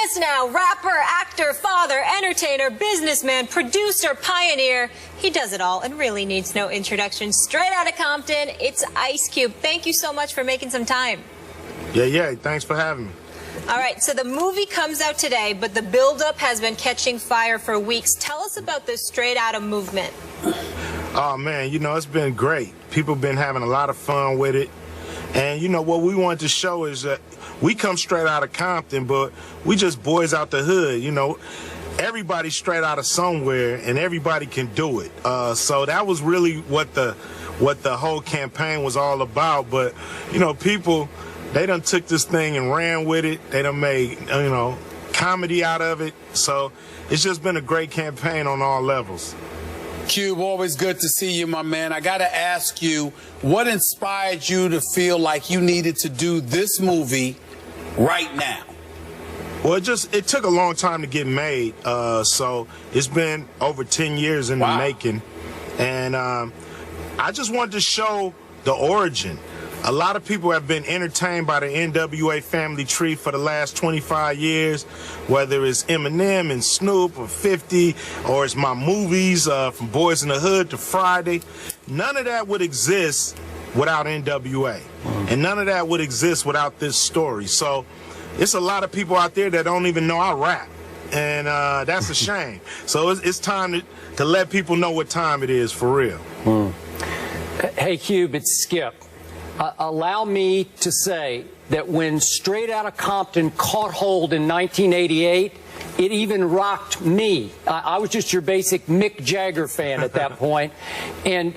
us now, rapper, actor, father, entertainer, businessman, producer, pioneer. He does it all and really needs no introduction. Straight out of Compton, it's Ice Cube. Thank you so much for making some time. Yeah, thanks for having me. All right, so the movie comes out today, but the buildup has been catching fire for weeks. Tell us about this Straight Outta movement. Oh, man, it's been great. People have been having a lot of fun with it. And, what we wanted to show is that we come straight out of Compton, but we just boys out the hood, Everybody's straight out of somewhere, and everybody can do it. So that was really what the whole campaign was all about. But, people, they done took this thing and ran with it. They done made, comedy out of it. So it's just been a great campaign on all levels. Cube, always good to see you, my man. I got to ask you, what inspired you to feel like you needed to do this movie right now? Well, it took a long time to get made. So it's been over 10 years in the making. And I just wanted to show the origin. A lot of people have been entertained by the NWA family tree for the last 25 years, whether it's Eminem and Snoop or 50, or it's my movies from Boys in the Hood to Friday. None of that would exist without NWA. And none of that would exist without this story. So it's a lot of people out there that don't even know I rap. And that's a shame. So it's time to let people know what time it is for real. Hey, Cube, it's Skip. Allow me to say that when Straight Outta Compton caught hold in 1988, it even rocked me. I was just your basic Mick Jagger fan at that point. And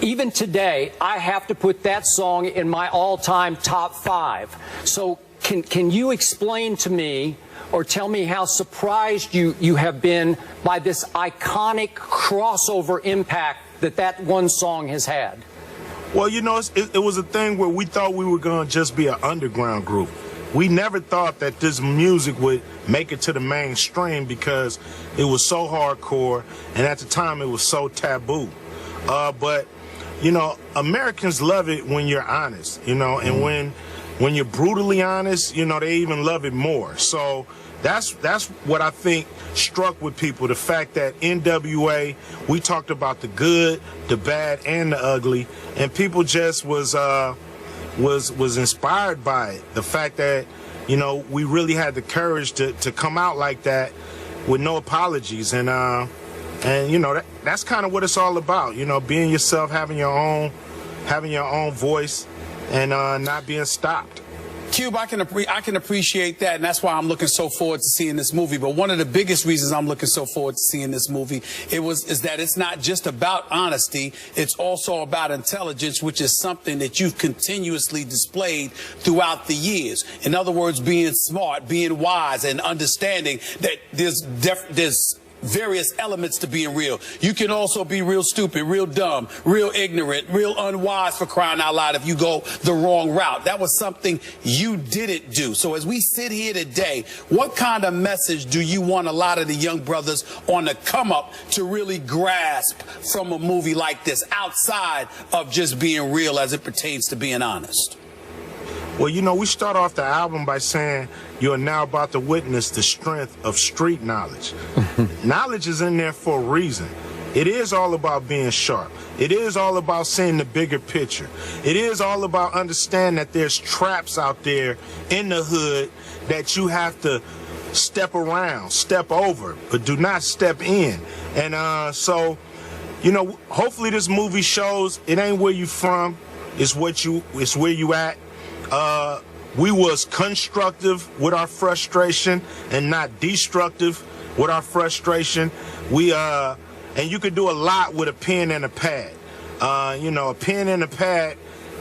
even today, I have to put that song in my all-time top 5. So can you explain to me or tell me how surprised you have been by this iconic crossover impact that one song has had? Well, it was a thing where we thought we were going to just be an underground group. We never thought that this music would make it to the mainstream because it was so hardcore, and at the time it was so taboo. But, Americans love it when you're honest, and when you're brutally honest, they even love it more. So that's what I think struck with people, the fact that NWA, we talked about the good, the bad, and the ugly, and people just was inspired by it. The fact that, we really had the courage to come out like that with no apologies, and that's kind of what it's all about, being yourself, having your own voice, and not being stopped. Cube, I can appreciate that, and that's why I'm looking so forward to seeing this movie. But one of the biggest reasons I'm looking so forward to seeing this movie is that it's not just about honesty, it's also about intelligence, which is something that you've continuously displayed throughout the years. In other words, being smart, being wise, and understanding that there's various elements to being real. You can also be real stupid, real dumb, real ignorant, real unwise, for crying out loud, if you go the wrong route. That was something you didn't do. So as we sit here today, what kind of message do you want a lot of the young brothers on the come up to really grasp from a movie like this, outside of just being real as it pertains to being honest? Well, we start off the album by saying you are now about to witness the strength of street knowledge. Knowledge is in there for a reason. It is all about being sharp. It is all about seeing the bigger picture. It is all about understanding that there's traps out there in the hood that you have to step around, step over, but do not step in. And so, hopefully this movie shows it ain't where you from, it's where you at. We was constructive with our frustration and not destructive with our frustration. And you could do a lot with a pen and a pad. A pen and a pad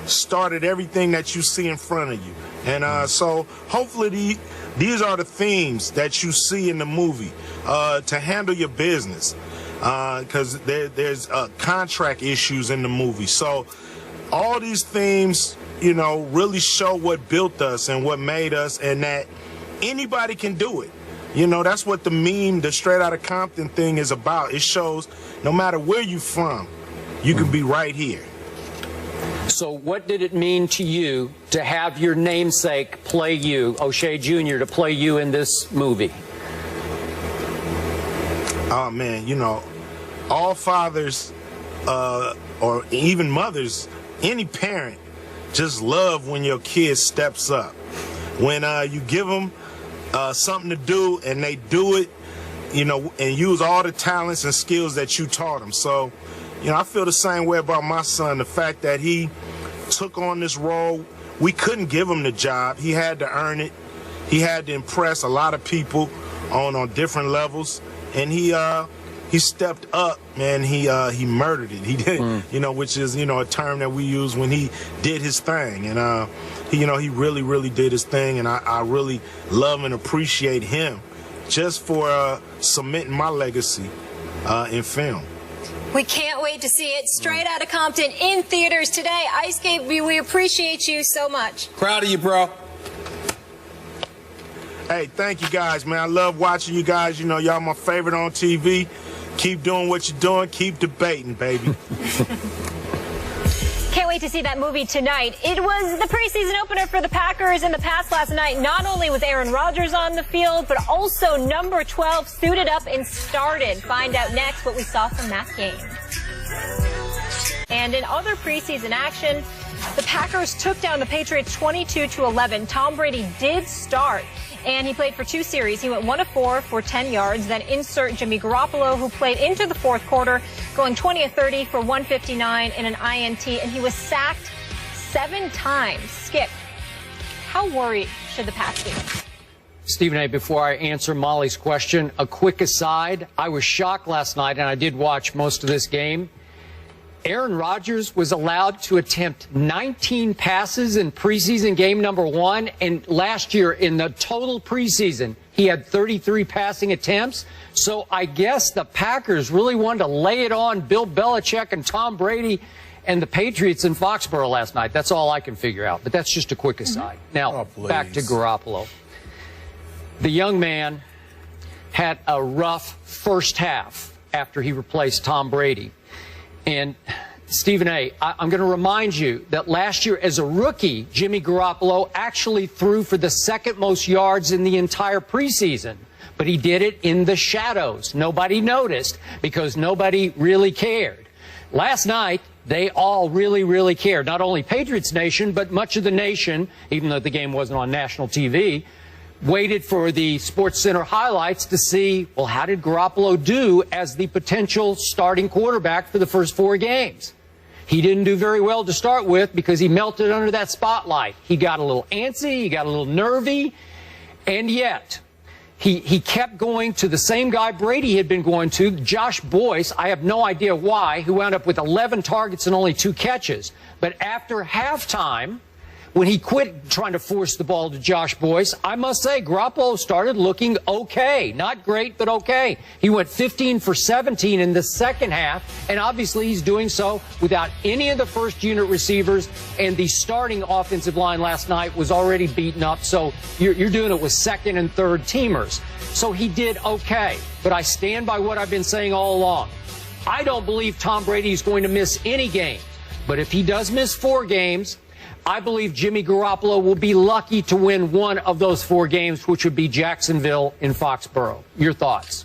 started everything that you see in front of you. And so hopefully these are the themes that you see in the movie to handle your business, because there's contract issues in the movie. So all these themes, really show what built us and what made us, and that anybody can do it. That's what the Straight Outta Compton thing is about. It shows no matter where you're from, you can be right here. So what did it mean to you to have your namesake play you, O'Shea Jr., to play you in this movie? Oh, man, you know, all fathers or even mothers, any parent, just love when your kid steps up. When you give them something to do and they do it, you know, and use all the talents and skills that you taught them. So, you know, I feel the same way about my son. The fact that he took on this role, we couldn't give him the job. He had to earn it. He had to impress a lot of people on different levels, and he stepped up, man. He murdered it. He did, you know, which is, you know, a term that we use when he did his thing, and he, you know, he really did his thing, and I really love and appreciate him just for cementing my legacy in film. We can't wait to see it straight out of Compton in theaters today. Ice Cape, we appreciate you so much. Proud of you, bro. Hey, thank you guys, man. I love watching you guys. You know, y'all my favorite on TV. Keep doing what you're doing. Keep debating, baby. Can't wait to see that movie tonight. It was the preseason opener for the Packers in the past last night. Not only was Aaron Rodgers on the field, but also number 12 suited up and started. Find out next what we saw from that game. And in other preseason action, the Packers took down the Patriots 22-11. Tom Brady did start, and he played for 2 series. He went 1 of 4 for 10 yards. Then insert Jimmy Garoppolo, who played into the fourth quarter, going 20 of 30 for 159 and an INT, and he was sacked 7 times. Skip, how worried should the Pats be? Stephen A., before I answer Molly's question, a quick aside. I was shocked last night, and I did watch most of this game. Aaron Rodgers was allowed to attempt 19 passes in preseason game number 1, and last year in the total preseason, he had 33 passing attempts. So I guess the Packers really wanted to lay it on Bill Belichick and Tom Brady and the Patriots in Foxborough last night. That's all I can figure out, but that's just a quick aside. Now, back to Garoppolo. The young man had a rough first half after he replaced Tom Brady. And Stephen A., I'm going to remind you that last year as a rookie, Jimmy Garoppolo actually threw for the 2nd most yards in the entire preseason. But he did it in the shadows. Nobody noticed because nobody really cared. Last night, they all really cared. Not only Patriots Nation, but much of the nation, even though the game wasn't on national TV, waited for the SportsCenter highlights to see, well, how did Garoppolo do as the potential starting quarterback for the first 4 games? He didn't do very well to start with because he melted under that spotlight. He got a little antsy, he got a little nervy, and yet he kept going to the same guy Brady had been going to, Josh Boyce. I have no idea why, who wound up with 11 targets and only 2 catches. But after halftime, when he quit trying to force the ball to Josh Boyce, I must say Garoppolo started looking okay. Not great, but okay. He went 15 for 17 in the second half, and obviously he's doing so without any of the first-unit receivers, and the starting offensive line last night was already beaten up, so you're doing it with second and third teamers. So he did okay, but I stand by what I've been saying all along. I don't believe Tom Brady is going to miss any games, but if he does miss 4 games, I believe Jimmy Garoppolo will be lucky to win one of those 4 games, which would be Jacksonville in Foxborough. Your thoughts?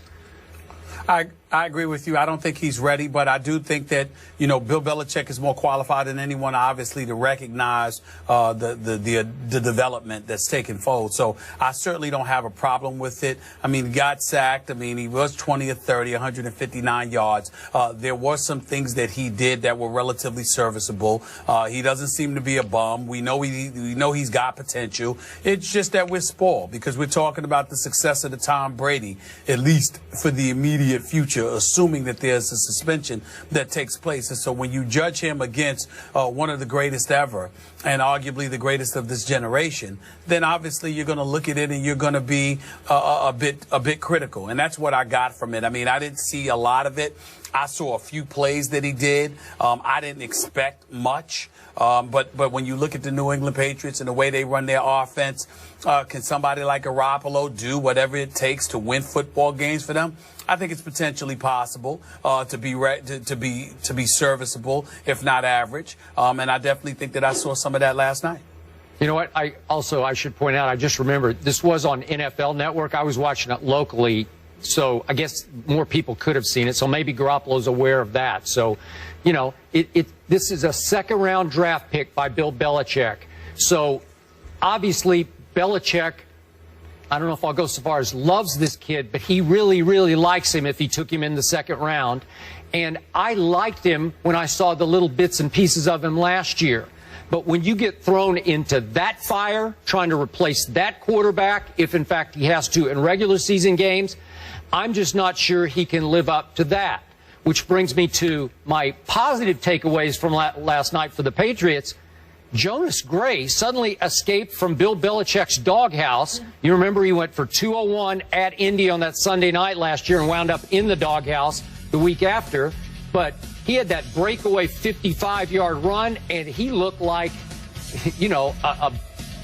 I agree with you. I don't think he's ready, but I do think that, you know, Bill Belichick is more qualified than anyone, obviously, to recognize the development that's taken forward. So I certainly don't have a problem with it. I mean, he got sacked. I mean, he was 20 of 30, 159 yards. There were some things that he did that were relatively serviceable. He doesn't seem to be a bum. We know he's got potential. It's just that we're spoiled because we're talking about the success of the Tom Brady, at least for the immediate future, assuming that there's a suspension that takes place. And so when you judge him against one of the greatest ever, and arguably the greatest of this generation, then obviously you're going to look at it and you're going to be a bit critical. And that's what I got from it. I mean, I didn't see a lot of it. I saw a few plays that he did. I didn't expect much. But when you look at the New England Patriots and the way they run their offense, can somebody like Garoppolo do whatever it takes to win football games for them? I think it's potentially possible to be serviceable, if not average. And I definitely think that I saw some of that last night. You know what? I should point out, I just remembered, this was on NFL Network. I was watching it locally, so I guess more people could have seen it. So maybe Garoppolo's aware of that. So, you know, this is a second-round draft pick by Bill Belichick. So, obviously, Belichick, I don't know if I'll go so far as loves this kid, but he really, really likes him if he took him in the second round. And I liked him when I saw the little bits and pieces of him last year. But when you get thrown into that fire, trying to replace that quarterback, if in fact he has to in regular season games, I'm just not sure he can live up to that. Which brings me to my positive takeaways from last night for the Patriots. Jonas Gray suddenly escaped from Bill Belichick's doghouse. You remember he went for 201 at Indy on that Sunday night last year and wound up in the doghouse the week after. But he had that breakaway 55-yard run, and he looked like, you know, a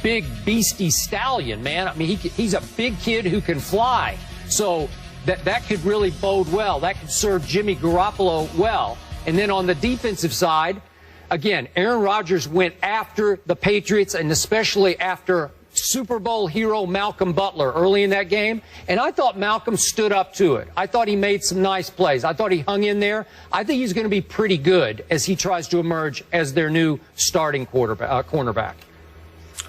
big beastie stallion, man. I mean, he's a big kid who can fly. So that could really bode well. That could serve Jimmy Garoppolo well. And then on the defensive side, again, Aaron Rodgers went after the Patriots, and especially after Super Bowl hero Malcolm Butler early in that game. And I thought Malcolm stood up to it. I thought he made some nice plays. I thought he hung in there. I think he's going to be pretty good as he tries to emerge as their new starting cornerback.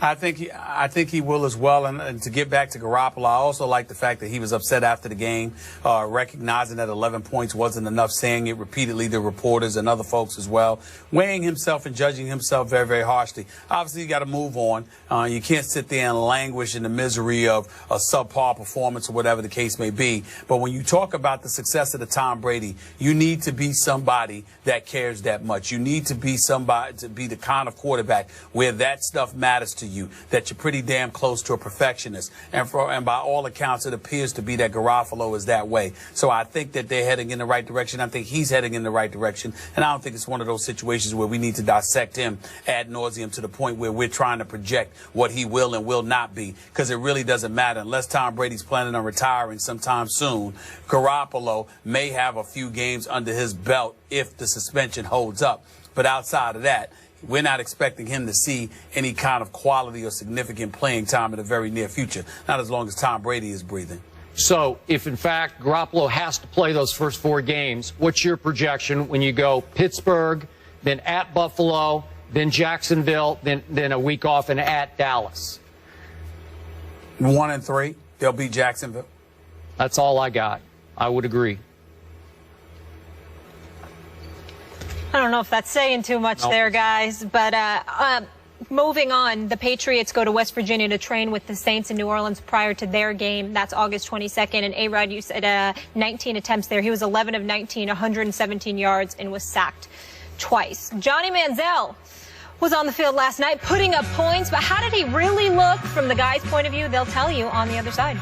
I think he will as well. And to get back to Garoppolo, I also like the fact that he was upset after the game, recognizing that 11 points wasn't enough, saying it repeatedly to reporters and other folks as well, weighing himself and judging himself very, very harshly. Obviously, you got to move on. You can't sit there and languish in the misery of a subpar performance or whatever the case may be. But when you talk about the success of the Tom Brady, you need to be somebody that cares that much. You need to be somebody to be the kind of quarterback where that stuff matters to you, that you're pretty damn close to a perfectionist. And by all accounts, it appears to be that Garoppolo is that way. So I think that they're heading in the right direction. I think he's heading in the right direction. And I don't think it's one of those situations where we need to dissect him ad nauseum to the point where we're trying to project what he will and will not be, because it really doesn't matter. Unless Tom Brady's planning on retiring sometime soon, Garoppolo may have a few games under his belt if the suspension holds up. But outside of that, we're not expecting him to see any kind of quality or significant playing time in the very near future, not as long as Tom Brady is breathing. So if, in fact, Garoppolo has to play those first 4 games, what's your projection when you go Pittsburgh, then at Buffalo, then Jacksonville, then a week off and at Dallas? 1-3. They'll beat Jacksonville. That's all I got. I would agree. I don't know if that's saying too much there, guys, but moving on, the Patriots go to West Virginia to train with the Saints in New Orleans prior to their game. That's August 22nd. And A-Rod, you said 19 attempts there. He was 11 of 19, 117 yards, and was sacked twice. Johnny Manziel was on the field last night putting up points, but how did he really look from the guy's point of view? They'll tell you on the other side.